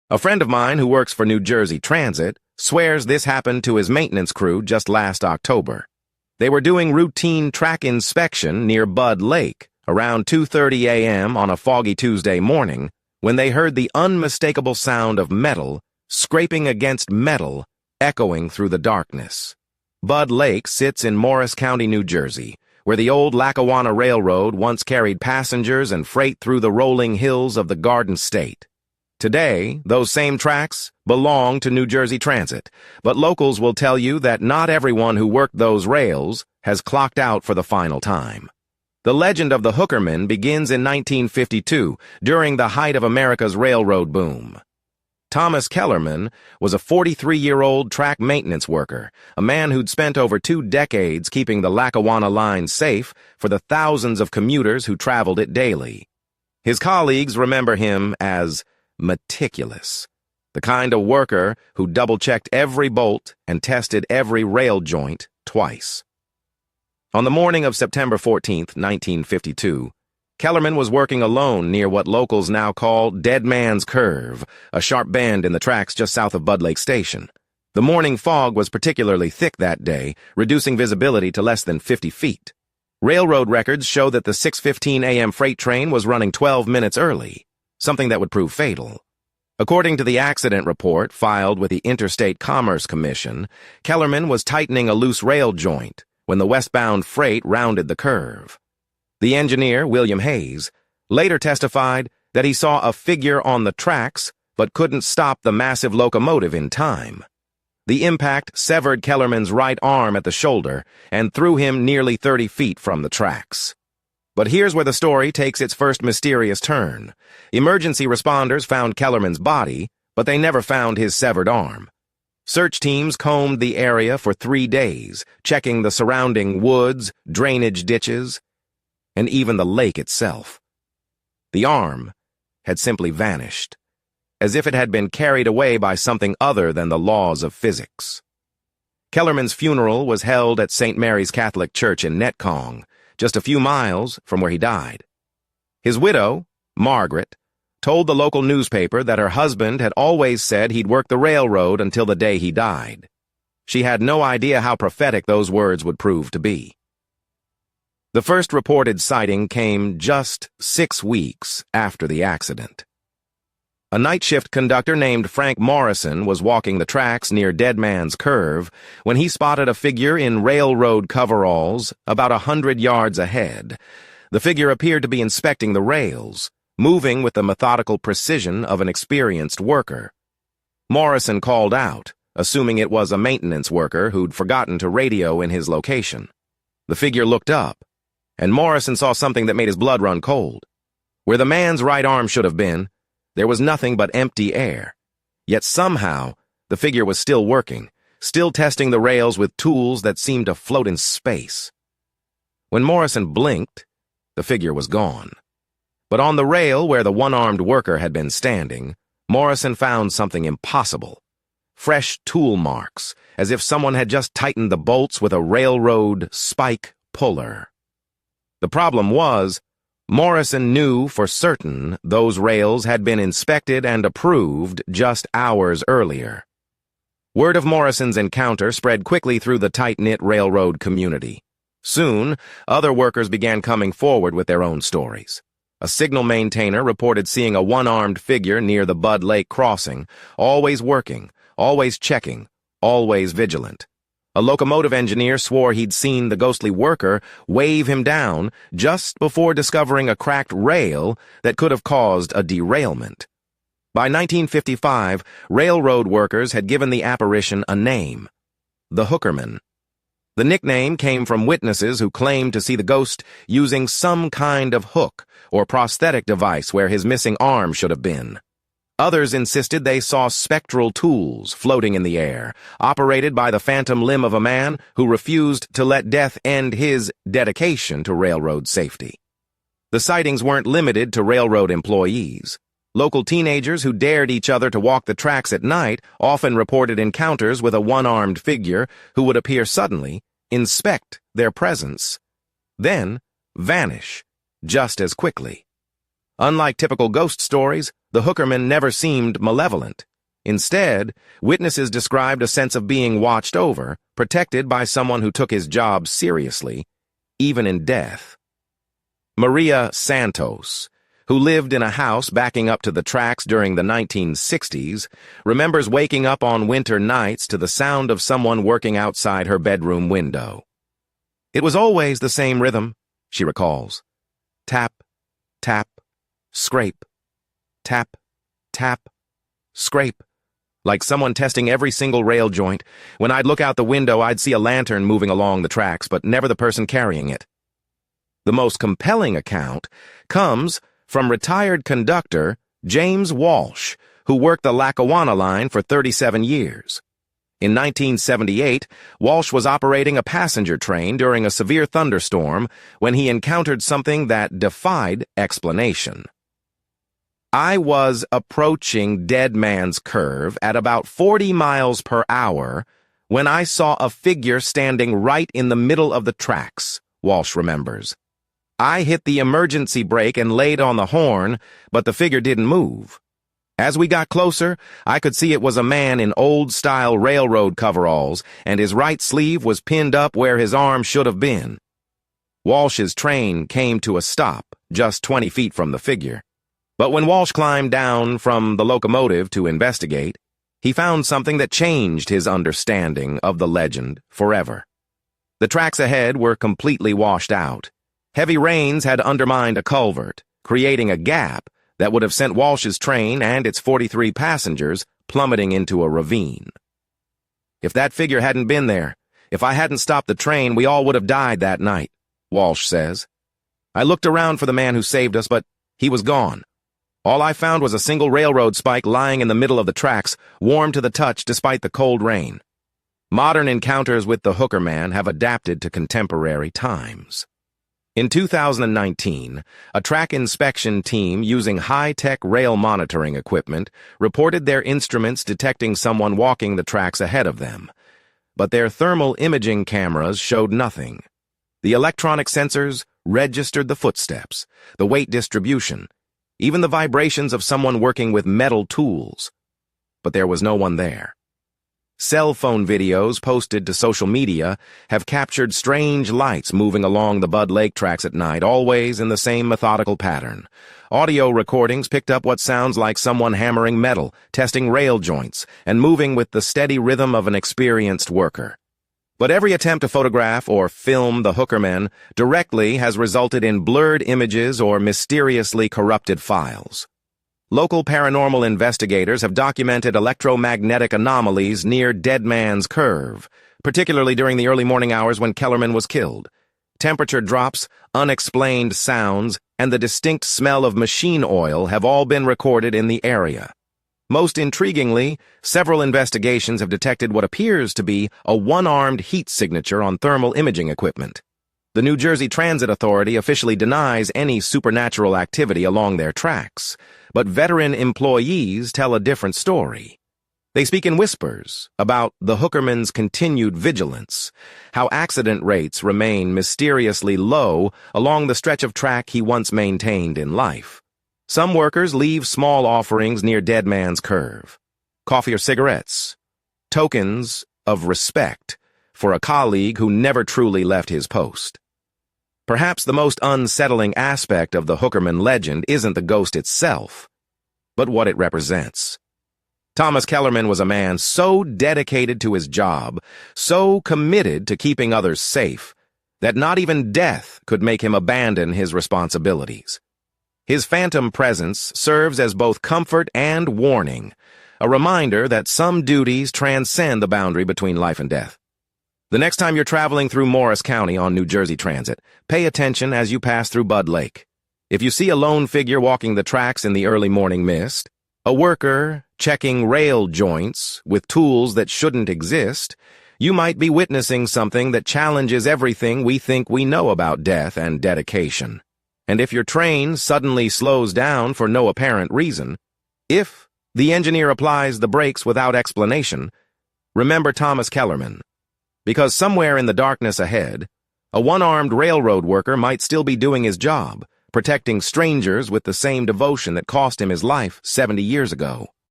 A friend of mine who works for New Jersey Transit swears this happened to his maintenance crew just last October. They were doing routine track inspection near Bud Lake around 2:30 a.m. on a foggy Tuesday morning when they heard the unmistakable sound of metal scraping against metal echoing through the darkness. Bud Lake sits in Morris County, New Jersey, where the old Lackawanna Railroad once carried passengers and freight through the rolling hills of the Garden State. Today, those same tracks belong to New Jersey Transit, but locals will tell you that not everyone who worked those rails has clocked out for the final time. The legend of the Hookerman begins in 1952, during the height of America's railroad boom. Thomas Kellerman was a 43-year-old track maintenance worker, a man who'd spent over 2 decades keeping the Lackawanna line safe for the thousands of commuters who traveled it daily. His colleagues remember him as meticulous, the kind of worker who double-checked every bolt and tested every rail joint twice. On the morning of September 14, 1952, Kellerman was working alone near what locals now call Dead Man's Curve, a sharp bend in the tracks just south of Bud Lake Station. The morning fog was particularly thick that day, reducing visibility to less than 50 feet. Railroad records show that the 6:15 a.m. freight train was running 12 minutes early, something that would prove fatal. According to the accident report filed with the Interstate Commerce Commission, Kellerman was tightening a loose rail joint when the westbound freight rounded the curve. The engineer, William Hayes, later testified that he saw a figure on the tracks but couldn't stop the massive locomotive in time. The impact severed Kellerman's right arm at the shoulder and threw him nearly 30 feet from the tracks. But here's where the story takes its first mysterious turn. Emergency responders found Kellerman's body, but they never found his severed arm. Search teams combed the area for 3 days, checking the surrounding woods, drainage ditches, and even the lake itself. The arm had simply vanished, as if it had been carried away by something other than the laws of physics. Kellerman's funeral was held at St. Mary's Catholic Church in Netcong, just a few miles from where he died. His widow, Margaret, told the local newspaper that her husband had always said he'd work the railroad until the day he died. She had no idea how prophetic those words would prove to be. The first reported sighting came just 6 weeks after the accident. A night shift conductor named Frank Morrison was walking the tracks near Dead Man's Curve when he spotted a figure in railroad coveralls about 100 yards ahead. The figure appeared to be inspecting the rails, moving with the methodical precision of an experienced worker. Morrison called out, assuming it was a maintenance worker who'd forgotten to radio in his location. The figure looked up, and Morrison saw something that made his blood run cold. Where the man's right arm should have been, there was nothing but empty air. Yet somehow, the figure was still working, still testing the rails with tools that seemed to float in space. When Morrison blinked, the figure was gone. But on the rail where the one-armed worker had been standing, Morrison found something impossible. Fresh tool marks, as if someone had just tightened the bolts with a railroad spike puller. The problem was, Morrison knew for certain those rails had been inspected and approved just hours earlier. Word of Morrison's encounter spread quickly through the tight-knit railroad community. Soon, other workers began coming forward with their own stories. A signal maintainer reported seeing a one-armed figure near the Bud Lake crossing, always working, always checking, always vigilant. A locomotive engineer swore he'd seen the ghostly worker wave him down just before discovering a cracked rail that could have caused a derailment. By 1955, railroad workers had given the apparition a name: the Hookerman. The nickname came from witnesses who claimed to see the ghost using some kind of hook or prosthetic device where his missing arm should have been. Others insisted they saw spectral tools floating in the air, operated by the phantom limb of a man who refused to let death end his dedication to railroad safety. The sightings weren't limited to railroad employees. Local teenagers who dared each other to walk the tracks at night often reported encounters with a one-armed figure who would appear suddenly, inspect their presence, then vanish just as quickly. Unlike typical ghost stories, the Hookerman never seemed malevolent. Instead, witnesses described a sense of being watched over, protected by someone who took his job seriously, even in death. Maria Santos, who lived in a house backing up to the tracks during the 1960s, remembers waking up on winter nights to the sound of someone working outside her bedroom window. It was always the same rhythm, she recalls. Tap, tap, scrape. Tap, tap, scrape. Like someone testing every single rail joint. When I'd look out the window, I'd see a lantern moving along the tracks, but never the person carrying it. The most compelling account comes from retired conductor James Walsh, who worked the Lackawanna line for 37 years. In 1978, Walsh was operating a passenger train during a severe thunderstorm when he encountered something that defied explanation. I was approaching Dead Man's Curve at about 40 miles per hour when I saw a figure standing right in the middle of the tracks, Walsh remembers. I hit the emergency brake and laid on the horn, but the figure didn't move. As we got closer, I could see it was a man in old-style railroad coveralls, and his right sleeve was pinned up where his arm should have been. Walsh's train came to a stop just 20 feet from the figure. But when Walsh climbed down from the locomotive to investigate, he found something that changed his understanding of the legend forever. The tracks ahead were completely washed out. Heavy rains had undermined a culvert, creating a gap that would have sent Walsh's train and its 43 passengers plummeting into a ravine. If that figure hadn't been there, if I hadn't stopped the train, we all would have died that night, Walsh says. I looked around for the man who saved us, but he was gone. All I found was a single railroad spike lying in the middle of the tracks, warm to the touch despite the cold rain. Modern encounters with the Hookerman have adapted to contemporary times. In 2019, a track inspection team using high-tech rail monitoring equipment reported their instruments detecting someone walking the tracks ahead of them. But their thermal imaging cameras showed nothing. The electronic sensors registered the footsteps, the weight distribution, even the vibrations of someone working with metal tools. But there was no one there. Cell phone videos posted to social media have captured strange lights moving along the Bud Lake tracks at night, always in the same methodical pattern. Audio recordings picked up what sounds like someone hammering metal, testing rail joints, and moving with the steady rhythm of an experienced worker. But every attempt to photograph or film the Hookerman directly has resulted in blurred images or mysteriously corrupted files. Local paranormal investigators have documented electromagnetic anomalies near Dead Man's Curve, particularly during the early morning hours when Kellerman was killed. Temperature drops, unexplained sounds, and the distinct smell of machine oil have all been recorded in the area. Most intriguingly, several investigations have detected what appears to be a one-armed heat signature on thermal imaging equipment. The New Jersey Transit Authority officially denies any supernatural activity along their tracks, but veteran employees tell a different story. They speak in whispers about the Hookerman's continued vigilance, how accident rates remain mysteriously low along the stretch of track he once maintained in life. Some workers leave small offerings near Dead Man's Curve, coffee or cigarettes, tokens of respect for a colleague who never truly left his post. Perhaps the most unsettling aspect of the Hookerman legend isn't the ghost itself, but what it represents. Thomas Kellerman was a man so dedicated to his job, so committed to keeping others safe, that not even death could make him abandon his responsibilities. His phantom presence serves as both comfort and warning, a reminder that some duties transcend the boundary between life and death. The next time you're traveling through Morris County on New Jersey Transit, pay attention as you pass through Bud Lake. If you see a lone figure walking the tracks in the early morning mist, a worker checking rail joints with tools that shouldn't exist, you might be witnessing something that challenges everything we think we know about death and dedication. And if your train suddenly slows down for no apparent reason, if the engineer applies the brakes without explanation, remember Thomas Kellerman. Because somewhere in the darkness ahead, a one-armed railroad worker might still be doing his job, protecting strangers with the same devotion that cost him his life 70 years ago.